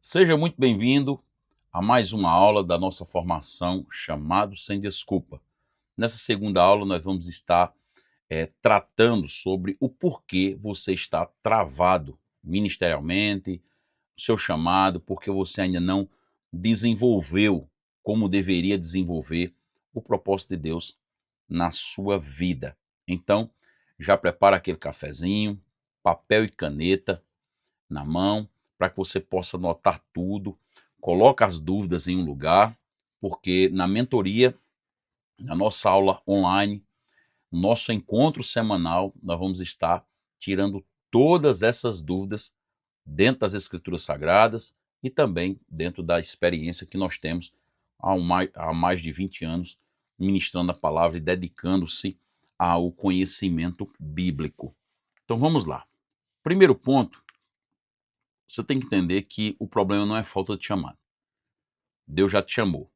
Seja muito bem-vindo a mais uma aula da nossa formação Chamado Sem Desculpa. Nessa segunda aula, nós vamos estar tratando sobre o porquê você está travado ministerialmente, o seu chamado, porque você ainda não desenvolveu como deveria desenvolver o propósito de Deus na sua vida. Então, já prepara aquele cafezinho, papel e caneta na mão, para que você possa anotar tudo, coloca as dúvidas em um lugar, porque na mentoria, na nossa aula online, nosso encontro semanal, nós vamos estar tirando todas essas dúvidas dentro das Escrituras Sagradas e também dentro da experiência que nós temos há mais de 20 anos ministrando a palavra e dedicando-se ao conhecimento bíblico. Então vamos lá. Primeiro ponto, você tem que entender que o problema não é falta de chamado. Deus já te chamou.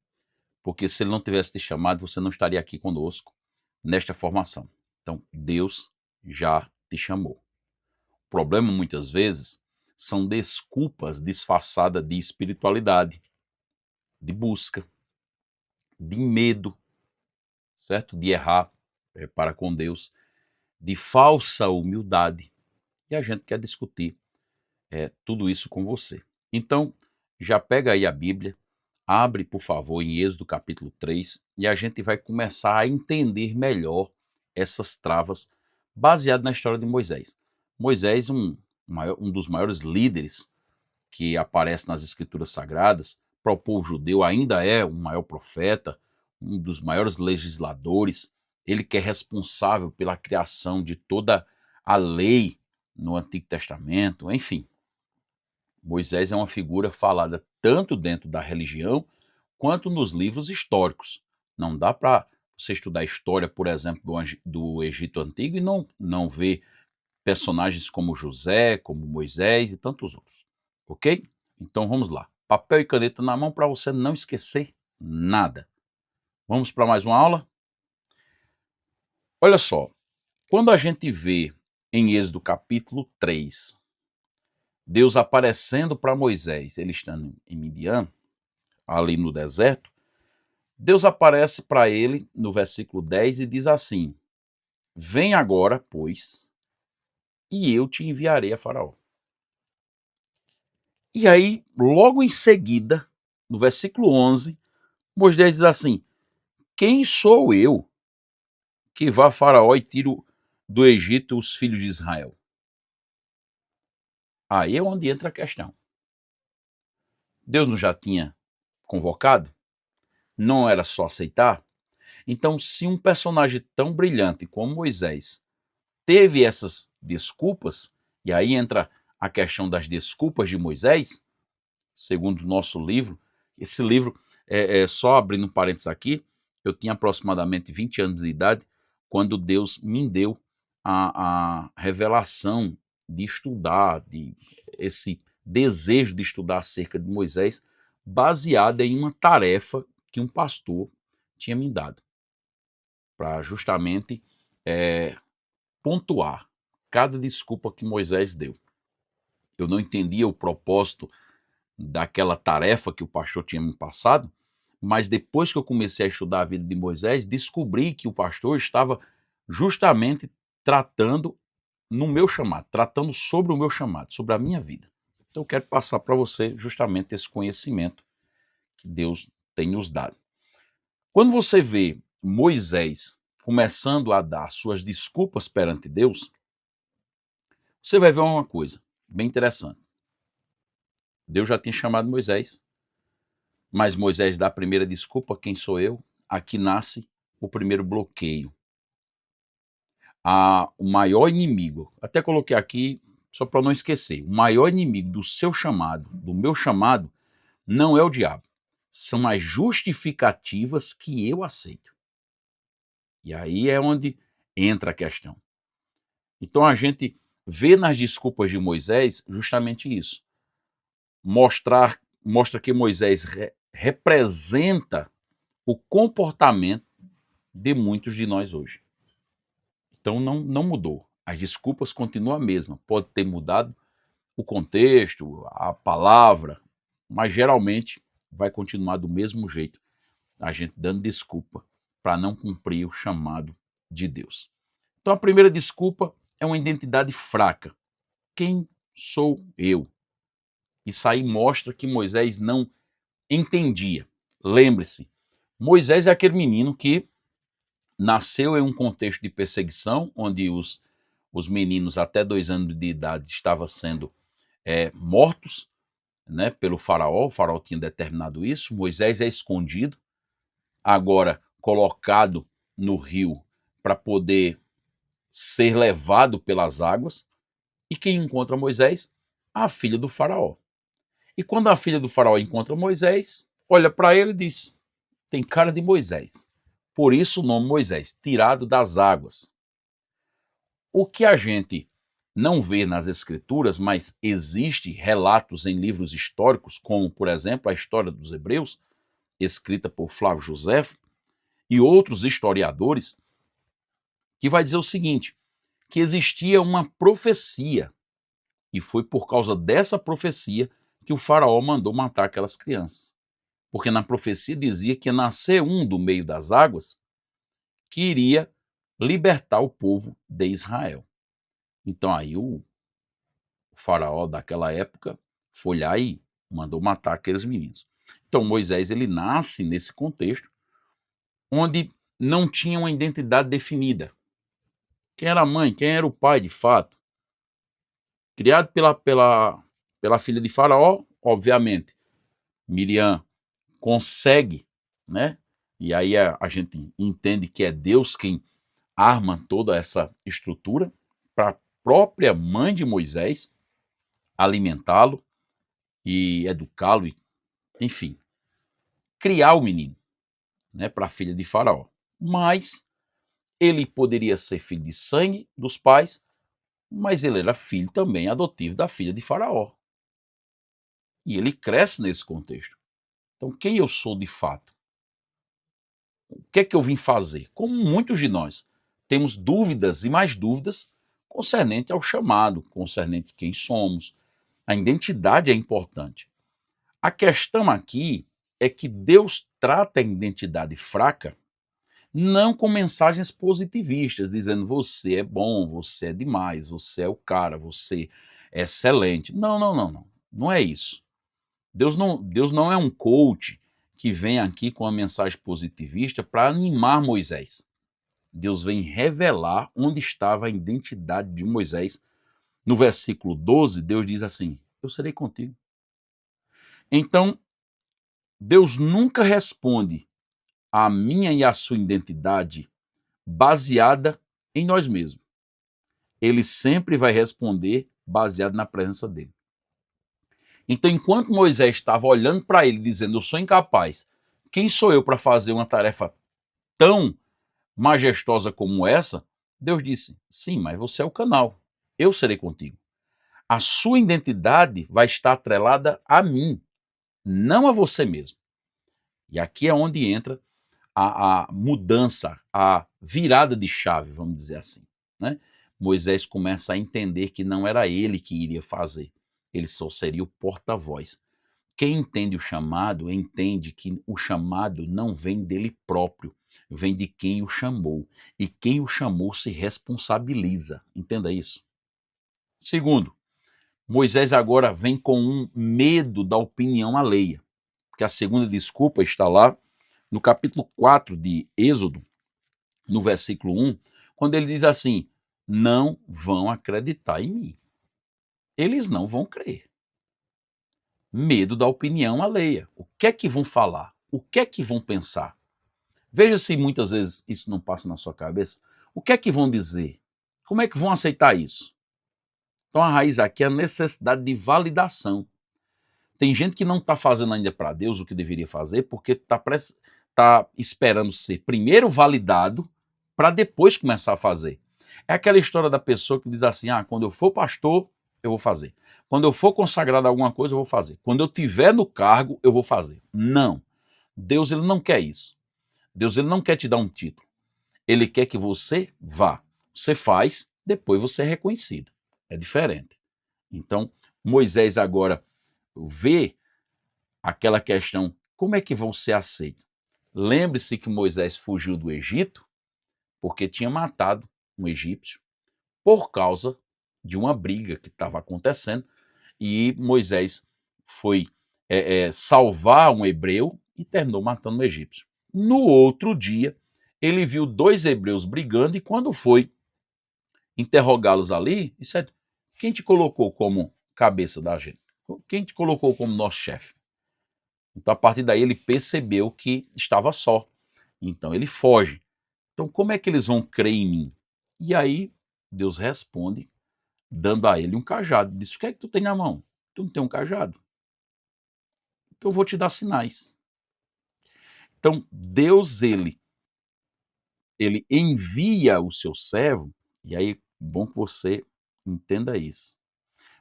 Porque se ele não tivesse te chamado, você não estaria aqui conosco nesta formação. Então, Deus já te chamou. O problema, muitas vezes, são desculpas disfarçadas de espiritualidade, de busca, de medo, certo? De errar para com Deus, de falsa humildade. E a gente quer discutir tudo isso com você. Então, já pega aí a Bíblia, abre, por favor, em Êxodo capítulo 3, e a gente vai começar a entender melhor essas travas, baseado na história de Moisés. Moisés, um dos maiores líderes que aparece nas Escrituras Sagradas, para o povo judeu, ainda é o maior profeta, um dos maiores legisladores, ele que é responsável pela criação de toda a lei no Antigo Testamento, enfim. Moisés é uma figura falada tanto dentro da religião quanto nos livros históricos. Não dá para você estudar a história, por exemplo, do Egito Antigo e não ver personagens como José, como Moisés e tantos outros. Ok? Então vamos lá. Papel e caneta na mão para você não esquecer nada. Vamos para mais uma aula? Olha só, quando a gente vê em Êxodo capítulo 3, Deus aparecendo para Moisés, ele estando em Midian, ali no deserto, Deus aparece para ele no versículo 10 e diz assim: Vem agora, pois, e eu te enviarei a Faraó. E aí, logo em seguida, no versículo 11, Moisés diz assim: Quem sou eu que vá a Faraó e tiro do Egito os filhos de Israel? Aí é onde entra a questão. Deus não já tinha convocado? Não era só aceitar? Então, se um personagem tão brilhante como Moisés teve essas desculpas, e aí entra a questão das desculpas de Moisés, segundo o nosso livro. Esse livro, só abrindo um parênteses aqui, eu tinha aproximadamente 20 anos de idade quando Deus me deu a revelação de estudar, esse desejo de estudar acerca de Moisés, baseado em uma tarefa que um pastor tinha me dado, para justamente pontuar cada desculpa que Moisés deu. Eu não entendia o propósito daquela tarefa que o pastor tinha me passado, mas depois que eu comecei a estudar a vida de Moisés, descobri que o pastor estava justamente tratando no meu chamado, tratando sobre o meu chamado, sobre a minha vida. Então eu quero passar para você justamente esse conhecimento que Deus tem nos dado. Quando você vê Moisés começando a dar suas desculpas perante Deus, você vai ver uma coisa bem interessante. Deus já tinha chamado Moisés, mas Moisés dá a primeira desculpa: quem sou eu? Aqui nasce o primeiro bloqueio. O maior inimigo, até coloquei aqui só para não esquecer, o maior inimigo do seu chamado, do meu chamado, não é o diabo, são as justificativas que eu aceito. E aí é onde entra a questão. Então a gente vê nas desculpas de Moisés justamente isso. Mostra que Moisés representa o comportamento de muitos de nós hoje. Então não mudou. As desculpas continuam a mesma. Pode ter mudado o contexto, a palavra, mas geralmente vai continuar do mesmo jeito, a gente dando desculpa para não cumprir o chamado de Deus. Então a primeira desculpa é uma identidade fraca. Quem sou eu? Isso aí mostra que Moisés não entendia. Lembre-se, Moisés é aquele menino que nasceu em um contexto de perseguição, onde os meninos até 2 anos de idade estavam sendo mortos, né, pelo faraó. O faraó tinha determinado isso. Moisés é escondido, agora colocado no rio para poder ser levado pelas águas. E quem encontra Moisés? A filha do faraó. E quando a filha do faraó encontra Moisés, olha para ele e diz: tem cara de Moisés. Por isso o nome Moisés, tirado das águas. O que a gente não vê nas escrituras, mas existe relatos em livros históricos, como, por exemplo, a história dos Hebreus, escrita por Flávio Josefo, e outros historiadores, que vai dizer o seguinte, que existia uma profecia, e foi por causa dessa profecia que o faraó mandou matar aquelas crianças. Porque na profecia dizia que ia nascer um do meio das águas que iria libertar o povo de Israel. Então aí o faraó daquela época foi lá e mandou matar aqueles meninos. Então Moisés ele nasce nesse contexto onde não tinha uma identidade definida. Quem era a mãe, quem era o pai de fato? Criado pela filha de Faraó, obviamente, Miriam consegue, né? E aí a gente entende que é Deus quem arma toda essa estrutura para a própria mãe de Moisés alimentá-lo e educá-lo, enfim, criar o menino, né, para a filha de Faraó. Mas ele poderia ser filho de sangue dos pais, mas ele era filho também adotivo da filha de Faraó. E ele cresce nesse contexto. Então, quem eu sou de fato? O que é que eu vim fazer? Como muitos de nós temos dúvidas e mais dúvidas concernente ao chamado, concernente quem somos. A identidade é importante. A questão aqui é que Deus trata a identidade fraca não com mensagens positivistas, dizendo você é bom, você é demais, você é o cara, você é excelente. Não, não, não, não. Não é isso. Deus não é um coach que vem aqui com uma mensagem positivista para animar Moisés. Deus vem revelar onde estava a identidade de Moisés. No versículo 12, Deus diz assim: eu serei contigo. Então, Deus nunca responde à minha e à sua identidade baseada em nós mesmos. Ele sempre vai responder baseado na presença dele. Então, enquanto Moisés estava olhando para ele, dizendo, eu sou incapaz, quem sou eu para fazer uma tarefa tão majestosa como essa? Deus disse, sim, mas você é o canal, eu serei contigo. A sua identidade vai estar atrelada a mim, não a você mesmo. E aqui é onde entra a mudança, a virada de chave, vamos dizer assim, né? Moisés começa a entender que não era ele que iria fazer, ele só seria o porta-voz. Quem entende o chamado, entende que o chamado não vem dele próprio, vem de quem o chamou. E quem o chamou se responsabiliza. Entenda isso. Segundo, Moisés agora vem com um medo da opinião alheia. Porque a segunda desculpa está lá no capítulo 4 de Êxodo, no versículo 1, quando ele diz assim, não vão acreditar em mim. Eles não vão crer. Medo da opinião alheia. O que é que vão falar? O que é que vão pensar? Veja se muitas vezes isso não passa na sua cabeça. O que é que vão dizer? Como é que vão aceitar isso? Então a raiz aqui é a necessidade de validação. Tem gente que não está fazendo ainda para Deus o que deveria fazer porque está esperando ser primeiro validado para depois começar a fazer. É aquela história da pessoa que diz assim, quando eu for pastor, eu vou fazer. Quando eu for consagrado a alguma coisa, eu vou fazer. Quando eu tiver no cargo, eu vou fazer. Não. Deus ele não quer isso. Deus ele não quer te dar um título. Ele quer que você vá. Você faz, depois você é reconhecido. É diferente. Então, Moisés agora vê aquela questão, como é que vão ser aceitos? Lembre-se que Moisés fugiu do Egito porque tinha matado um egípcio por causa de uma briga que estava acontecendo, e Moisés foi salvar um hebreu e terminou matando um egípcio. No outro dia, ele viu dois hebreus brigando, e quando foi interrogá-los ali, disse: quem te colocou como cabeça da gente? Quem te colocou como nosso chefe? Então, a partir daí, ele percebeu que estava só. Então, ele foge. Então, como é que eles vão crer em mim? E aí, Deus responde, dando a ele um cajado. Diz: o que é que tu tem na mão? Tu não tem um cajado? Então, eu vou te dar sinais. Então, Deus, ele envia o seu servo, e aí, bom que você entenda isso.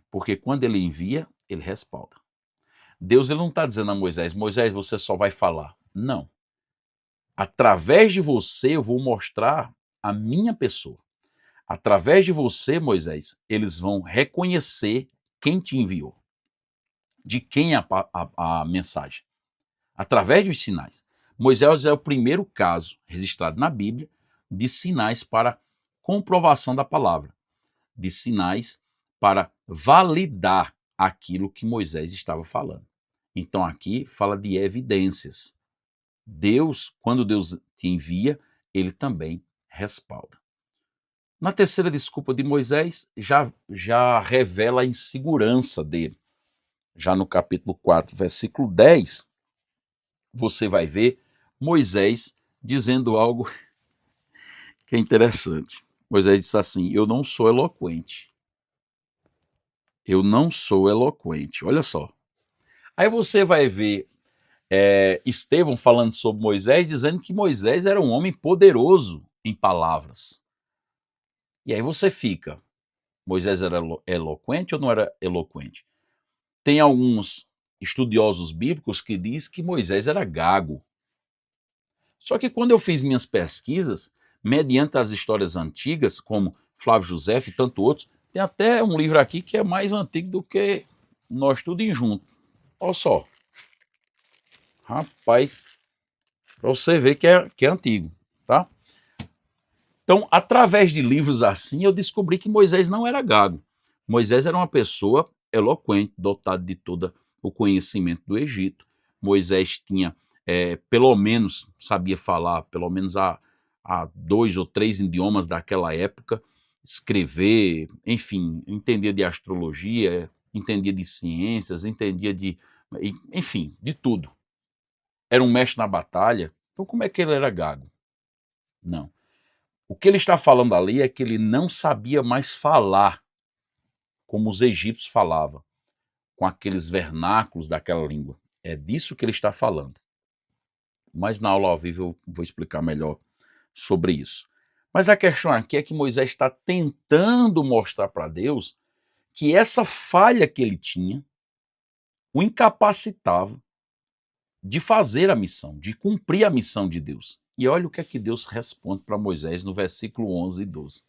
Porque quando ele envia, ele respalda. Deus, ele não está dizendo a Moisés: Moisés, você só vai falar. Não. Através de você, eu vou mostrar a minha pessoa. Através de você, Moisés, eles vão reconhecer quem te enviou, de quem é a mensagem, através dos sinais. Moisés é o primeiro caso registrado na Bíblia de sinais para comprovação da palavra, de sinais para validar aquilo que Moisés estava falando. Então aqui fala de evidências. Deus, quando Deus te envia, ele também respalda. Na terceira desculpa de Moisés, já revela a insegurança dele. Já no capítulo 4, versículo 10, você vai ver Moisés dizendo algo que é interessante. Moisés disse assim: eu não sou eloquente. Eu não sou eloquente. Olha só. Aí você vai ver Estevão falando sobre Moisés, dizendo que Moisés era um homem poderoso em palavras. E aí você fica: Moisés era eloquente ou não era eloquente? Tem alguns estudiosos bíblicos que diz que Moisés era gago. Só que quando eu fiz minhas pesquisas, mediante as histórias antigas, como Flávio José e tanto outros, tem até um livro aqui que é mais antigo do que nós tudo em junto. Olha só. Rapaz, para você ver que é antigo, tá? Então, através de livros assim, eu descobri que Moisés não era gago. Moisés era uma pessoa eloquente, dotada de todo o conhecimento do Egito. Moisés tinha, pelo menos, sabia falar, pelo menos a 2 ou 3 idiomas daquela época, escrever, enfim, entendia de astrologia, entendia de ciências, entendia enfim, de tudo. Era um mestre na batalha. Então, como é que ele era gago? Não. O que ele está falando ali é que ele não sabia mais falar como os egípcios falavam, com aqueles vernáculos daquela língua. É disso que ele está falando. Mas na aula ao vivo eu vou explicar melhor sobre isso. Mas a questão aqui é que Moisés está tentando mostrar para Deus que essa falha que ele tinha o incapacitava de fazer a missão, de cumprir a missão de Deus. E olha o que é que Deus responde para Moisés no versículo 11 e 12.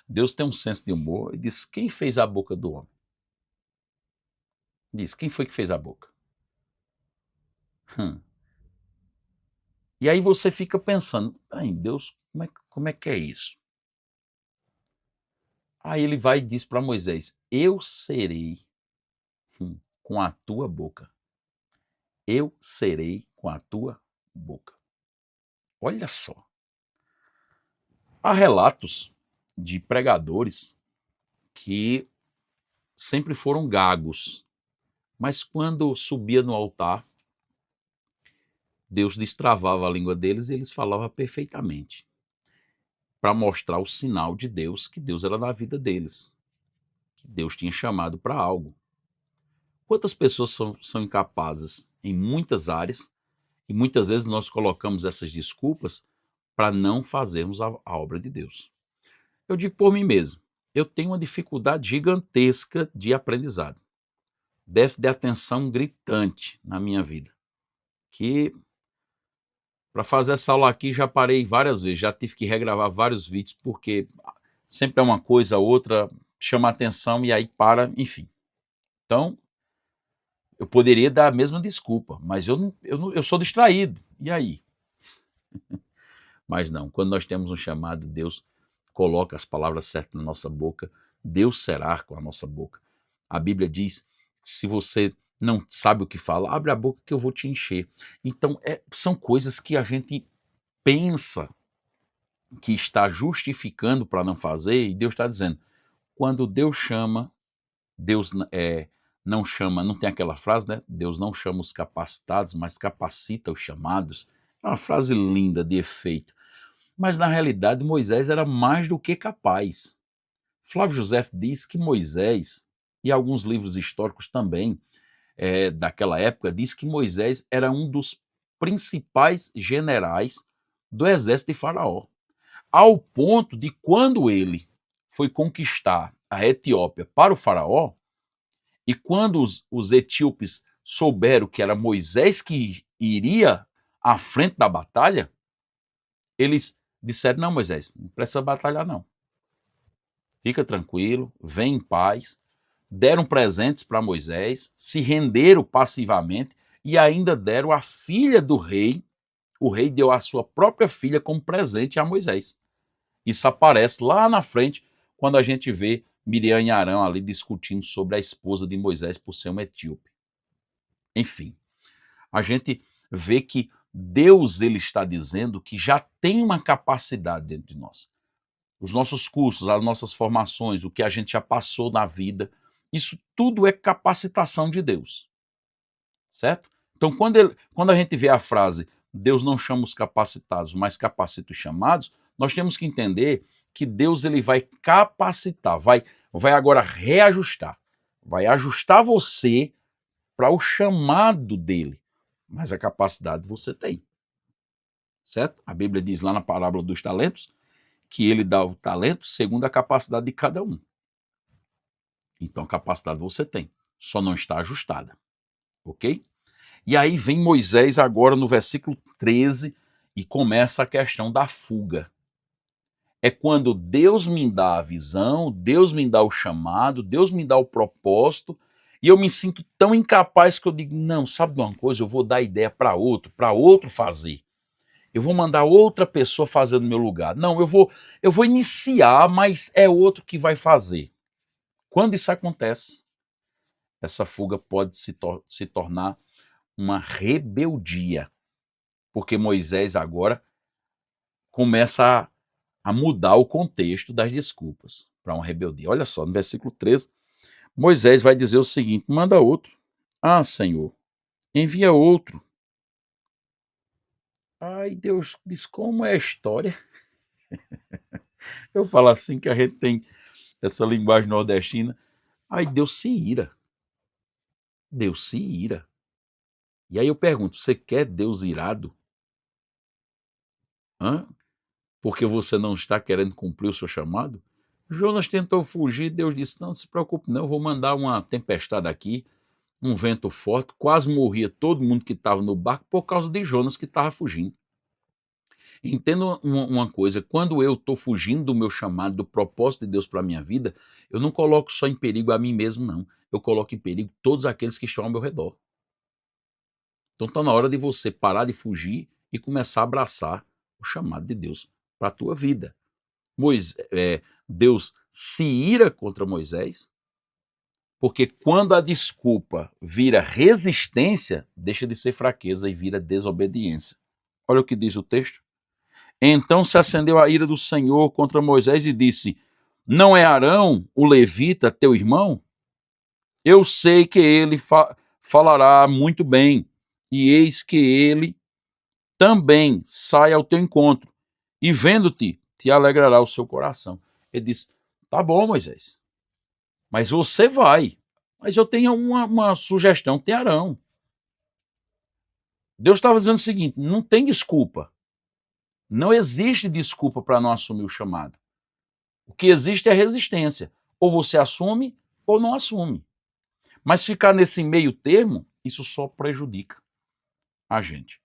Deus tem um senso de humor e diz: quem fez a boca do homem? Diz: quem foi que fez a boca? E aí você fica pensando: ai, Deus, como é que é isso? Aí ele vai e diz para Moisés: eu serei com a tua boca. Eu serei com a tua boca. Olha só. Há relatos de pregadores que sempre foram gagos, mas quando subia no altar, Deus destravava a língua deles e eles falavam perfeitamente, para mostrar o sinal de Deus, que Deus era na vida deles, que Deus tinha chamado para algo. Quantas pessoas são incapazes em muitas áreas e muitas vezes nós colocamos essas desculpas para não fazermos a obra de Deus? Eu digo por mim mesmo, eu tenho uma dificuldade gigantesca de aprendizado, déficit de atenção gritante na minha vida, que para fazer essa aula aqui já parei várias vezes, já tive que regravar vários vídeos, porque sempre é uma coisa, outra chama a atenção e aí para, enfim. Então, Eu poderia dar a mesma desculpa, mas eu sou distraído. E aí? Mas não, quando nós temos um chamado, Deus coloca as palavras certas na nossa boca, Deus será com a nossa boca. A Bíblia diz: se você não sabe o que fala, abre a boca que eu vou te encher. Então, são coisas que a gente pensa que está justificando para não fazer, e Deus está dizendo: quando Deus chama, Deus não chama, não tem aquela frase, né? Deus não chama os capacitados, mas capacita os chamados. É uma frase linda, de efeito. Mas na realidade Moisés era mais do que capaz. Flávio José diz que Moisés, e alguns livros históricos também daquela época, diz que Moisés era um dos principais generais do exército de Faraó. Ao ponto de quando ele foi conquistar a Etiópia para o Faraó, e quando os etíopes souberam que era Moisés que iria à frente da batalha, eles disseram: não, Moisés, não precisa batalhar não. Fica tranquilo, vem em paz. Deram presentes para Moisés, se renderam passivamente e ainda deram a filha do rei. O rei deu a sua própria filha como presente a Moisés. Isso aparece lá na frente, quando a gente vê Miriam e Arão ali discutindo sobre a esposa de Moisés por ser um etíope. Enfim, a gente vê que Deus ele está dizendo que já tem uma capacidade dentro de nós. Os nossos cursos, as nossas formações, o que a gente já passou na vida, isso tudo é capacitação de Deus, certo? Então, quando a gente vê a frase Deus não chama os capacitados, mas capacita os chamados, nós temos que entender que Deus ele vai capacitar, vai agora reajustar, vai ajustar você para o chamado dele, mas a capacidade você tem, certo? A Bíblia diz lá na parábola dos talentos que ele dá o talento segundo a capacidade de cada um. Então a capacidade você tem, só não está ajustada, ok? E aí vem Moisés agora no versículo 13 e começa a questão da fuga. É quando Deus me dá a visão, Deus me dá o chamado, Deus me dá o propósito, e eu me sinto tão incapaz que eu digo: não, sabe de uma coisa? Eu vou dar ideia para outro fazer. Eu vou mandar outra pessoa fazer no meu lugar. Não, eu vou iniciar, mas é outro que vai fazer. Quando isso acontece, essa fuga pode se tornar uma rebeldia, porque Moisés agora começa a mudar o contexto das desculpas para uma rebeldia. Olha só, no versículo 13, Moisés vai dizer o seguinte: manda outro. Ah, Senhor, envia outro. Ai, Deus diz: como é a história? Eu falo assim que a gente tem essa linguagem nordestina. Ai, Deus se ira. Deus se ira. E aí eu pergunto: você quer Deus irado? Hã? Porque você não está querendo cumprir o seu chamado? Jonas tentou fugir, Deus disse: não se preocupe não, eu vou mandar uma tempestade aqui, um vento forte, quase morria todo mundo que estava no barco por causa de Jonas que estava fugindo. Entenda uma coisa: quando eu estou fugindo do meu chamado, do propósito de Deus para a minha vida, eu não coloco só em perigo a mim mesmo, não. Eu coloco em perigo todos aqueles que estão ao meu redor. Então está na hora de você parar de fugir e começar a abraçar o chamado de Deus para a tua vida. Deus se ira contra Moisés, porque quando a desculpa vira resistência, deixa de ser fraqueza e vira desobediência. Olha o que diz o texto. Então se acendeu a ira do Senhor contra Moisés e disse: não é Arão, o levita, teu irmão? Eu sei que ele falará muito bem, e eis que ele também sai ao teu encontro, e vendo-te, te alegrará o seu coração. Ele diz: tá bom, Moisés, mas você vai. Mas eu tenho uma sugestão: tem Arão. Deus estava dizendo o seguinte: não tem desculpa. Não existe desculpa para não assumir o chamado. O que existe é resistência. Ou você assume ou não assume. Mas ficar nesse meio termo, isso só prejudica a gente.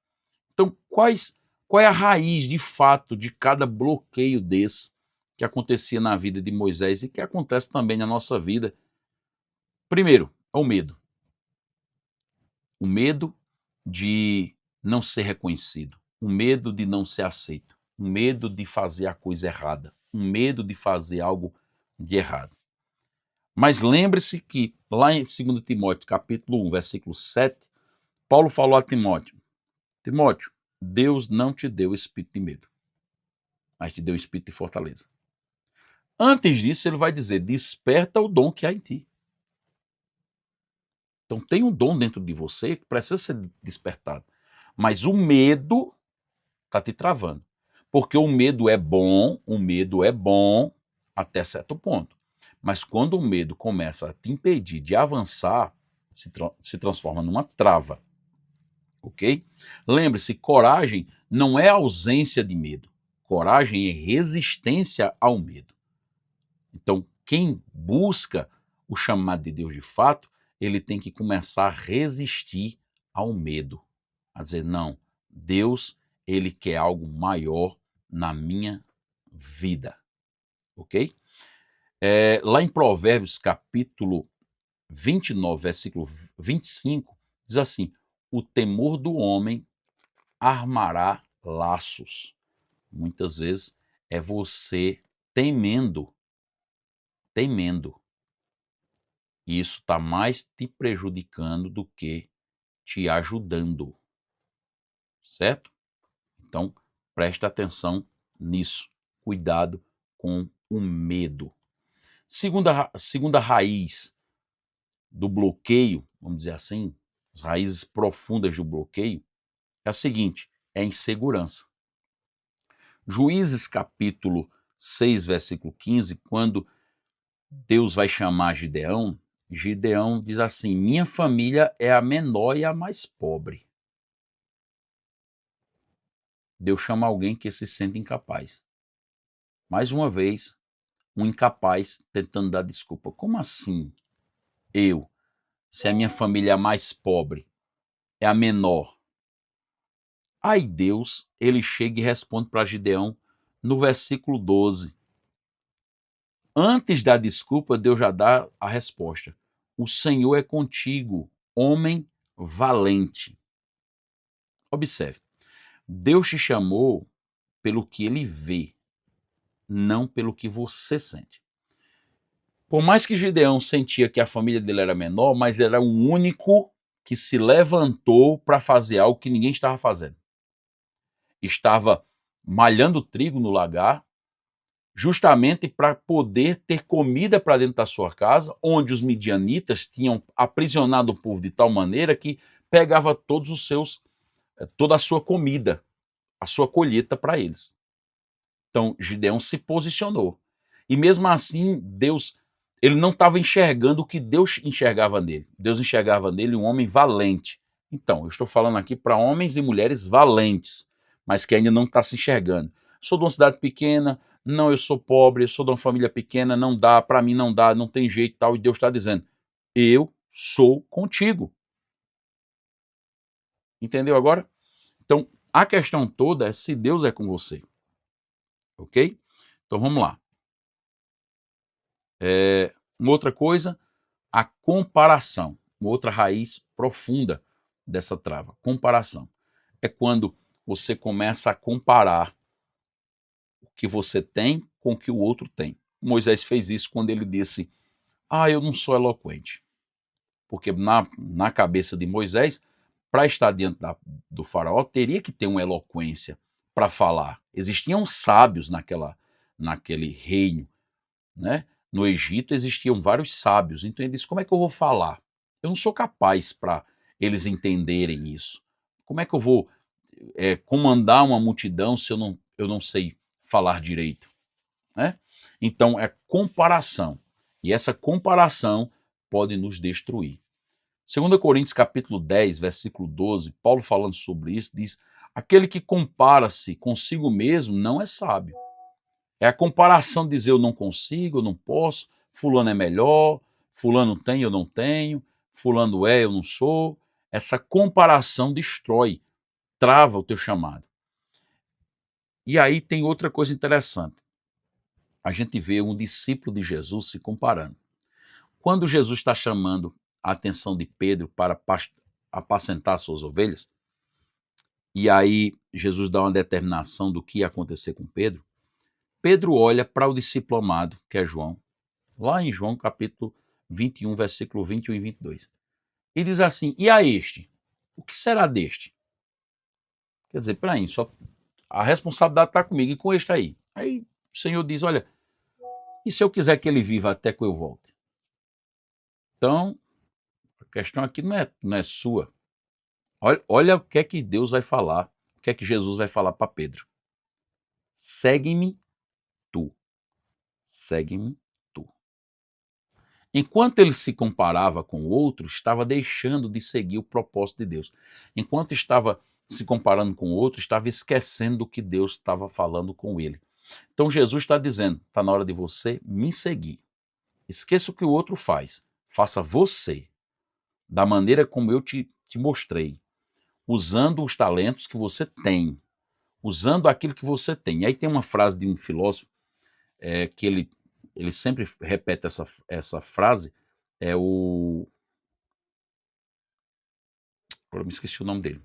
Então, qual é a raiz de fato de cada bloqueio desse que acontecia na vida de Moisés e que acontece também na nossa vida? Primeiro, é o medo. O medo de não ser reconhecido, o medo de não ser aceito, o medo de fazer a coisa errada, o medo de fazer algo de errado. Mas lembre-se que lá em 2 Timóteo, capítulo 1, versículo 7, Paulo falou a Timóteo: Timóteo, Deus não te deu espírito de medo, mas te deu espírito de fortaleza. Antes disso, ele vai dizer: desperta o dom que há em ti. Então tem um dom dentro de você que precisa ser despertado. Mas o medo está te travando. Porque o medo é bom até certo ponto. Mas quando o medo começa a te impedir de avançar, se transforma numa trava. Ok? Lembre-se, coragem não é ausência de medo. Coragem é resistência ao medo. Então, quem busca o chamado de Deus de fato, ele tem que começar a resistir ao medo. A dizer, não, Deus, ele quer algo maior na minha vida. Ok? Lá em Provérbios, capítulo 29, versículo 25, diz assim: o temor do homem armará laços. Muitas vezes é você temendo. E isso está mais te prejudicando do que te ajudando. Certo? Então, presta atenção nisso. Cuidado com o medo. Segunda raiz do bloqueio, vamos dizer assim, as raízes profundas do bloqueio, é a seguinte: é a insegurança. Juízes capítulo 6, versículo 15, quando Deus vai chamar Gideão, Gideão diz assim: minha família é a menor e a mais pobre. Deus chama alguém que se sente incapaz. Mais uma vez, um incapaz tentando dar desculpa. Como assim? Eu, se a minha família é a mais pobre, é a menor. Aí Deus, ele chega e responde para Gideão no versículo 12. Antes da desculpa, Deus já dá a resposta. O Senhor é contigo, homem valente. Observe, Deus te chamou pelo que ele vê, não pelo que você sente. Por mais que Gideão sentia que a família dele era menor, mas era o único que se levantou para fazer algo que ninguém estava fazendo. Estava malhando trigo no lagar, justamente para poder ter comida para dentro da sua casa, onde os midianitas tinham aprisionado o povo de tal maneira que pegava toda a sua comida, a sua colheita para eles. Então, Gideão se posicionou. E mesmo assim, Deus, ele não estava enxergando o que Deus enxergava nele. Deus enxergava nele um homem valente. Então, eu estou falando aqui para homens e mulheres valentes, mas que ainda não está se enxergando. Sou de uma cidade pequena, não, eu sou pobre, eu sou de uma família pequena, não dá, para mim não dá, não tem jeito e tal. E Deus está dizendo, eu sou contigo. Entendeu agora? Então, a questão toda é se Deus é com você. Ok? Então, vamos lá. Uma outra coisa, a comparação. Uma outra raiz profunda dessa trava. Comparação. É quando você começa a comparar o que você tem com o que o outro tem. Moisés fez isso quando ele disse, eu não sou eloquente. Porque na cabeça de Moisés, para estar diante do faraó, teria que ter uma eloquência para falar. Existiam sábios naquele reino, né? No Egito existiam vários sábios, então ele disse, como é que eu vou falar? Eu não sou capaz para eles entenderem isso. Como é que eu vou comandar uma multidão se eu não sei falar direito? Né? Então é comparação, e essa comparação pode nos destruir. 2 Coríntios capítulo 10, versículo 12, Paulo falando sobre isso, diz, aquele que compara-se consigo mesmo não é sábio. É a comparação de dizer eu não consigo, eu não posso, fulano é melhor, fulano tem, eu não tenho, fulano é, eu não sou. Essa comparação destrói, trava o teu chamado. E aí tem outra coisa interessante. A gente vê um discípulo de Jesus se comparando. Quando Jesus está chamando a atenção de Pedro para apacentar suas ovelhas. E aí Jesus dá uma determinação do que ia acontecer com Pedro. Pedro olha para o discípulo amado, que é João, lá em João capítulo 21, versículo 21 e 22. E diz assim, e a este? O que será deste? Quer dizer, peraí, só a responsabilidade está comigo e com este aí. Aí o Senhor diz, olha, e se eu quiser que ele viva até que eu volte? Então, a questão aqui não é sua. Olha o que é que Deus vai falar, o que é que Jesus vai falar para Pedro. Segue-me tu, segue-me tu. Enquanto ele se comparava com o outro, estava deixando de seguir o propósito de Deus. Enquanto estava se comparando com o outro, estava esquecendo do que Deus estava falando com ele. Então Jesus está dizendo, está na hora de você me seguir. Esqueça o que o outro faz. Faça você, da maneira como eu te mostrei, usando os talentos que você tem, usando aquilo que você tem. E aí tem uma frase de um filósofo que ele sempre repete essa frase, agora me esqueci o nome dele.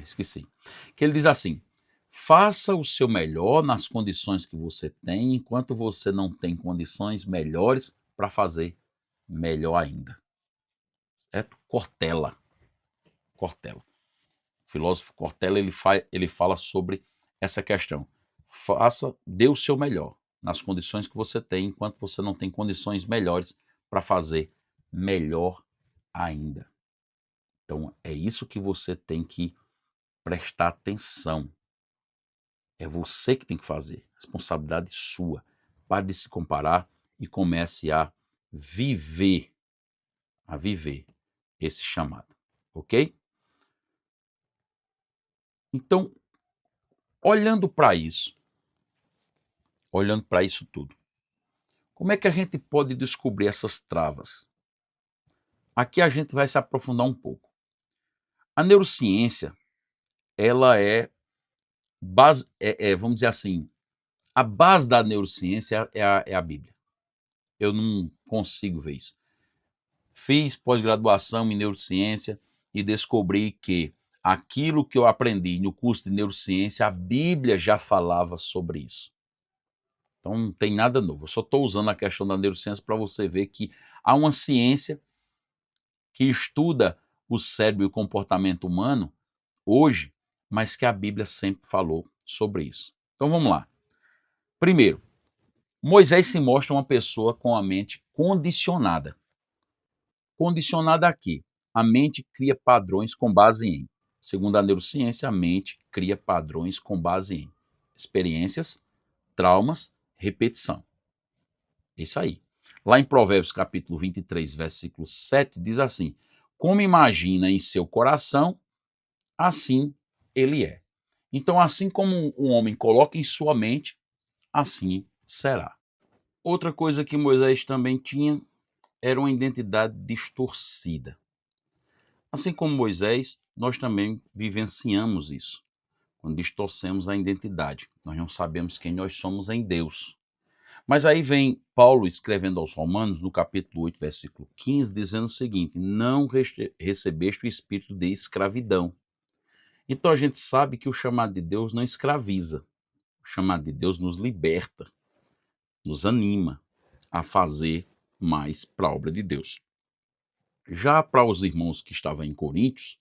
Esqueci. Que ele diz assim, faça o seu melhor nas condições que você tem, enquanto você não tem condições melhores para fazer melhor ainda. Certo? Cortella. O filósofo Cortella, ele fala sobre essa questão. Dê o seu melhor nas condições que você tem, enquanto você não tem condições melhores para fazer melhor ainda. Então, é isso que você tem que prestar atenção. É você que tem que fazer. Responsabilidade sua. Pare de se comparar e comece a viver esse chamado. Ok? Então, olhando para isso tudo, como é que a gente pode descobrir essas travas? Aqui a gente vai se aprofundar um pouco. A neurociência, ela vamos dizer assim, a base da neurociência é a Bíblia. Eu não consigo ver isso. Fiz pós-graduação em neurociência e descobri que aquilo que eu aprendi no curso de neurociência, a Bíblia já falava sobre isso. Então não tem nada novo. Eu só estou usando a questão da neurociência para você ver que há uma ciência que estuda o cérebro e o comportamento humano hoje, mas que a Bíblia sempre falou sobre isso. Então vamos lá. Primeiro, Moisés se mostra uma pessoa com a mente condicionada. Condicionada a quê? A mente cria padrões com base em. Segundo a neurociência, a mente cria padrões com base em experiências, traumas, repetição. Isso aí. Lá em Provérbios capítulo 23, versículo 7, diz assim, como imagina em seu coração, assim ele é. Então, assim como um homem coloca em sua mente, assim será. Outra coisa que Moisés também tinha era uma identidade distorcida. Assim como Moisés, nós também vivenciamos isso, quando distorcemos a identidade. Nós não sabemos quem nós somos em Deus. Mas aí vem Paulo escrevendo aos Romanos, no capítulo 8, versículo 15, dizendo o seguinte, não recebeste o espírito de escravidão. Então a gente sabe que o chamado de Deus não escraviza. O chamado de Deus nos liberta, nos anima a fazer mais para a obra de Deus. Já para os irmãos que estavam em Coríntios,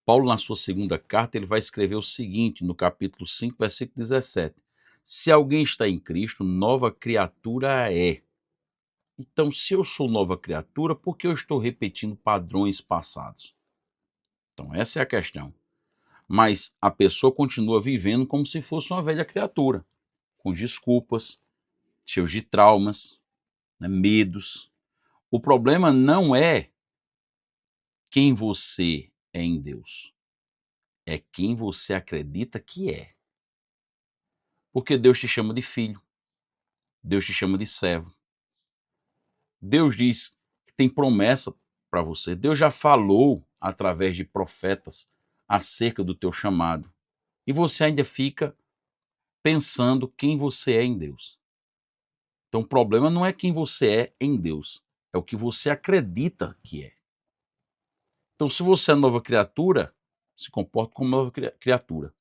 Paulo, na sua segunda carta, ele vai escrever o seguinte, no capítulo 5, versículo 17. Se alguém está em Cristo, nova criatura é. Então, se eu sou nova criatura, por que eu estou repetindo padrões passados? Então, essa é a questão. Mas a pessoa continua vivendo como se fosse uma velha criatura, com desculpas, cheios de traumas, né, medos. O problema não é quem você é em Deus, é quem você acredita que é. Porque Deus te chama de filho, Deus te chama de servo. Deus diz que tem promessa para você. Deus já falou através de profetas acerca do teu chamado. E você ainda fica pensando quem você é em Deus. Então o problema não é quem você é em Deus, é o que você acredita que é. Então, se você é nova criatura, se comporte como nova criatura.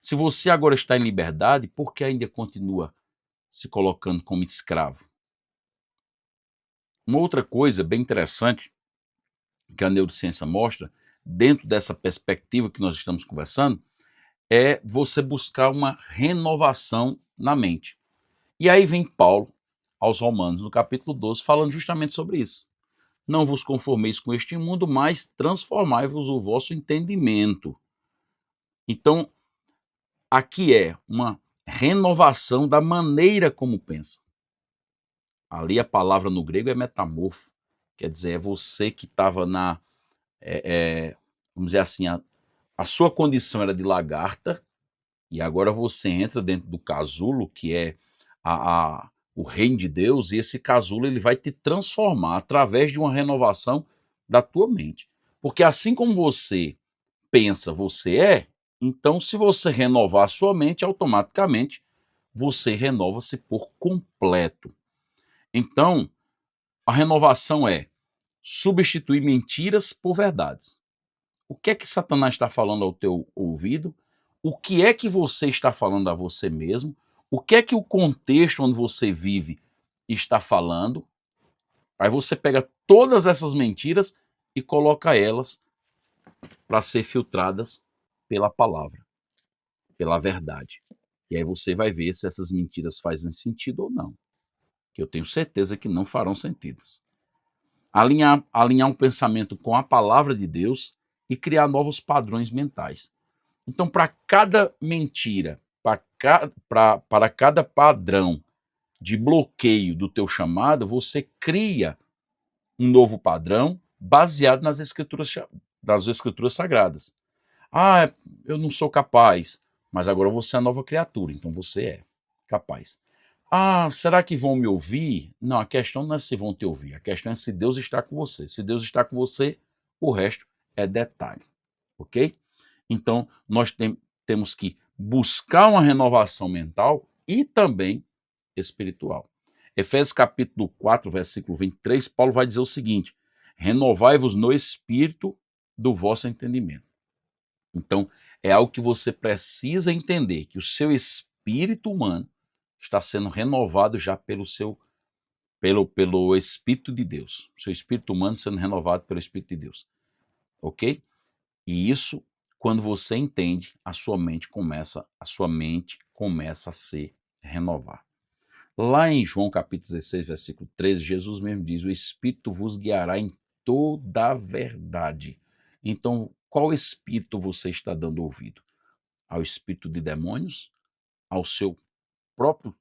Se você agora está em liberdade, por que ainda continua se colocando como escravo? Uma outra coisa bem interessante que a neurociência mostra, dentro dessa perspectiva que nós estamos conversando, é você buscar uma renovação na mente. E aí vem Paulo aos Romanos, no capítulo 12, falando justamente sobre isso. Não vos conformeis com este mundo, mas transformai-vos o vosso entendimento. Então, aqui é uma renovação da maneira como pensa. Ali a palavra no grego é metamorfo, quer dizer, é você que estava na, vamos dizer assim, a sua condição era de lagarta, e agora você entra dentro do casulo, que é o reino de Deus, e esse casulo ele vai te transformar através de uma renovação da tua mente. Porque assim como você pensa, você é, então se você renovar a sua mente, automaticamente você renova-se por completo. Então, a renovação é substituir mentiras por verdades. O que é que Satanás está falando ao teu ouvido? O que é que você está falando a você mesmo? O que é que o contexto onde você vive está falando? Aí você pega todas essas mentiras e coloca elas para ser filtradas pela palavra, pela verdade. E aí você vai ver se essas mentiras fazem sentido ou não. Que eu tenho certeza que não farão sentido. Alinhar um pensamento com a palavra de Deus e criar novos padrões mentais. Então, para cada mentira, para cada padrão de bloqueio do teu chamado, você cria um novo padrão baseado nas escrituras sagradas. Ah, eu não sou capaz, mas agora você é nova criatura, então você é capaz. Ah, será que vão me ouvir? Não, a questão não é se vão te ouvir, a questão é se Deus está com você. Se Deus está com você, o resto é detalhe, ok? Então, temos que buscar uma renovação mental e também espiritual. Efésios capítulo 4, versículo 23, Paulo vai dizer o seguinte: renovai-vos no espírito do vosso entendimento. Então, é algo que você precisa entender, que o seu espírito humano está sendo renovado já pelo Espírito de Deus. O seu espírito humano sendo renovado pelo Espírito de Deus. Ok? E isso, quando você entende, a sua mente começa a se renovar. Lá em João capítulo 16, versículo 13, Jesus mesmo diz: o Espírito vos guiará em toda a verdade. Então, qual espírito você está dando ouvido? Ao espírito de demônios? Ao seu próprio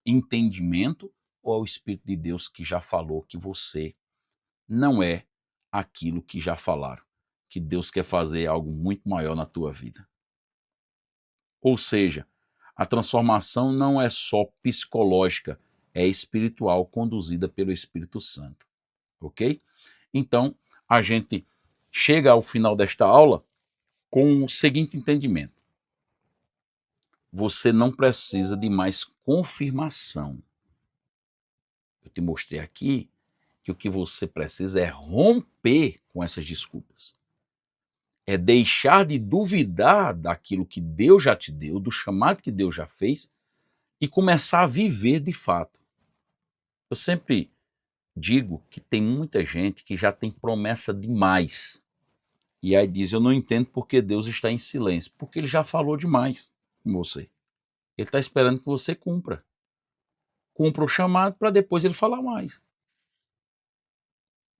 entendimento? Ou ao Espírito de Deus que já falou que você não é aquilo que já falaram? Que Deus quer fazer algo muito maior na tua vida. Ou seja, a transformação não é só psicológica, é espiritual, conduzida pelo Espírito Santo. Ok? Então, a gente chega ao final desta aula com o seguinte entendimento: você não precisa de mais confirmação. Eu te mostrei aqui que o que você precisa é romper com essas desculpas. É deixar de duvidar daquilo que Deus já te deu, do chamado que Deus já fez, e começar a viver de fato. Eu sempre digo que tem muita gente que já tem promessa demais. E aí diz: eu não entendo porque Deus está em silêncio. Porque ele já falou demais com você. Ele está esperando que você cumpra. Cumpra o chamado para depois ele falar mais.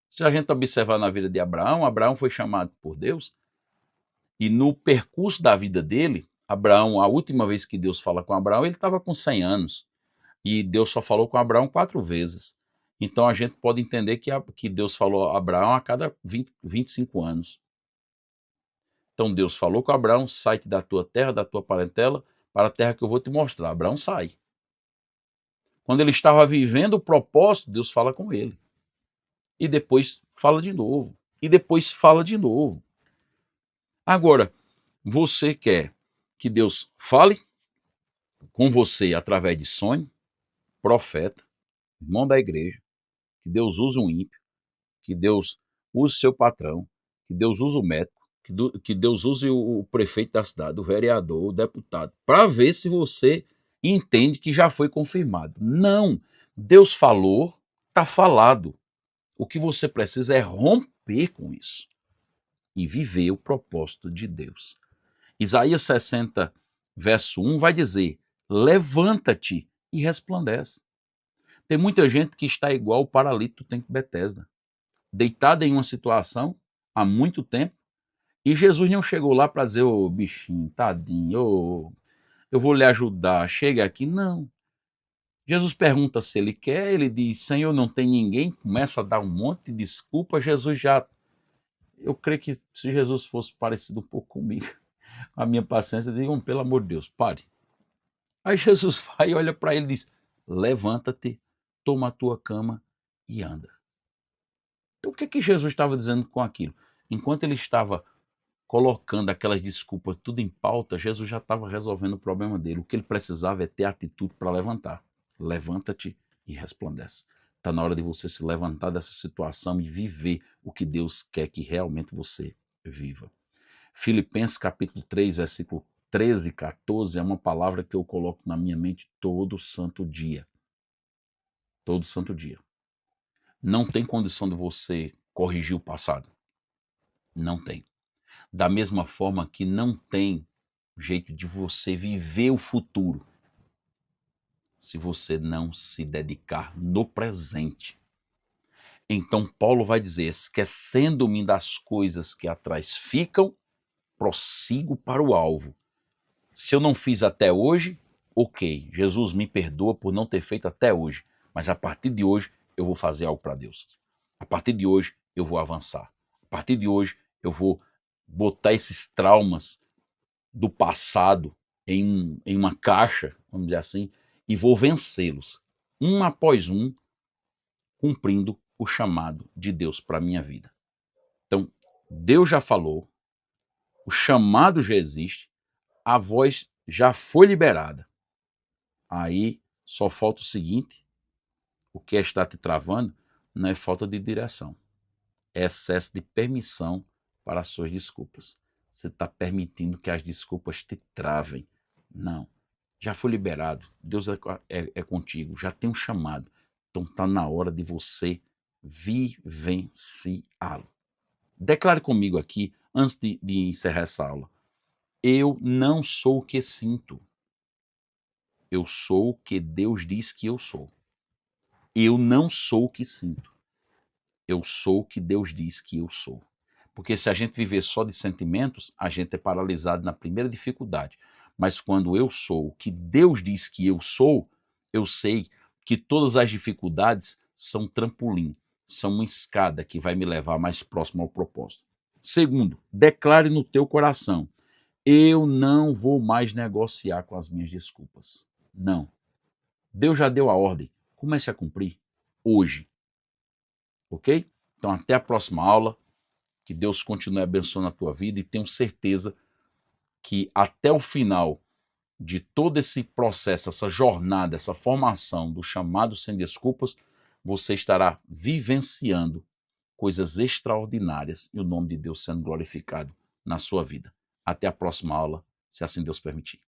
Se a gente observar na vida de Abraão, Abraão foi chamado por Deus, e no percurso da vida dele, Abraão, a última vez que Deus fala com Abraão, ele estava com 100 anos. E Deus só falou com Abraão 4 vezes. Então a gente pode entender que Deus falou a Abraão a cada 25 anos. Então Deus falou com Abraão: sai-te da tua terra, da tua parentela, para a terra que eu vou te mostrar. Abraão sai. Quando ele estava vivendo o propósito, Deus fala com ele. E depois fala de novo. E depois fala de novo. Agora, você quer que Deus fale com você através de sonho, profeta, irmão da igreja, que Deus use um ímpio, que Deus use seu patrão, que Deus use o médico, que Deus use o prefeito da cidade, o vereador, o deputado, para ver se você entende que já foi confirmado. Não, Deus falou, está falado. O que você precisa é romper com isso e viver o propósito de Deus. Isaías 60, verso 1 vai dizer: levanta-te e resplandece. Tem muita gente que está igual o paralítico do templo de Betesda, deitado em uma situação há muito tempo, e Jesus não chegou lá para dizer: ô bichinho, tadinho, eu vou lhe ajudar, chega aqui. Não. Jesus pergunta se ele quer, ele diz: Senhor, não tem ninguém, começa a dar um monte de desculpa. Jesus já. Eu creio que se Jesus fosse parecido um pouco comigo, a minha paciência, digam, pelo amor de Deus, pare. Aí Jesus vai e olha para ele e diz: levanta-te, toma a tua cama e anda. Então o que Jesus estava dizendo com aquilo? Enquanto ele estava colocando aquelas desculpas tudo em pauta, Jesus já estava resolvendo o problema dele. O que ele precisava é ter atitude para levantar. Levanta-te e resplandece. Está na hora de você se levantar dessa situação e viver o que Deus quer que realmente você viva. Filipenses capítulo 3, versículo 13 e 14 é uma palavra que eu coloco na minha mente todo santo dia. Todo santo dia. Não tem condição de você corrigir o passado. Não tem. Da mesma forma que não tem jeito de você viver o futuro se você não se dedicar no presente. Então Paulo vai dizer: esquecendo-me das coisas que atrás ficam, prossigo para o alvo. Se eu não fiz até hoje, ok, Jesus me perdoa por não ter feito até hoje, mas a partir de hoje eu vou fazer algo para Deus. A partir de hoje eu vou avançar. A partir de hoje eu vou botar esses traumas do passado em uma caixa, vamos dizer assim, e vou vencê-los, um após um, cumprindo o chamado de Deus para a minha vida. Então, Deus já falou, o chamado já existe, a voz já foi liberada. Aí só falta o seguinte: o que está te travando não é falta de direção, é excesso de permissão para as suas desculpas. Você está permitindo que as desculpas te travem. Não. Já foi liberado. Deus é contigo. Já tem um chamado. Então está na hora de você vivenciá-lo. Declare comigo aqui, antes de encerrar essa aula: eu não sou o que sinto. Eu sou o que Deus diz que eu sou. Eu não sou o que sinto. Eu sou o que Deus diz que eu sou. Porque se a gente viver só de sentimentos, a gente é paralisado na primeira dificuldade. Mas quando eu sou o que Deus diz que eu sei que todas as dificuldades são trampolim, são uma escada que vai me levar mais próximo ao propósito. Segundo, declare no teu coração: eu não vou mais negociar com as minhas desculpas. Não. Deus já deu a ordem. Comece a cumprir hoje. Ok? Então até a próxima aula. Que Deus continue abençoando a tua vida e tenho certeza que até o final de todo esse processo, essa jornada, essa formação do chamado sem desculpas, você estará vivenciando coisas extraordinárias e o nome de Deus sendo glorificado na sua vida. Até a próxima aula, se assim Deus permitir.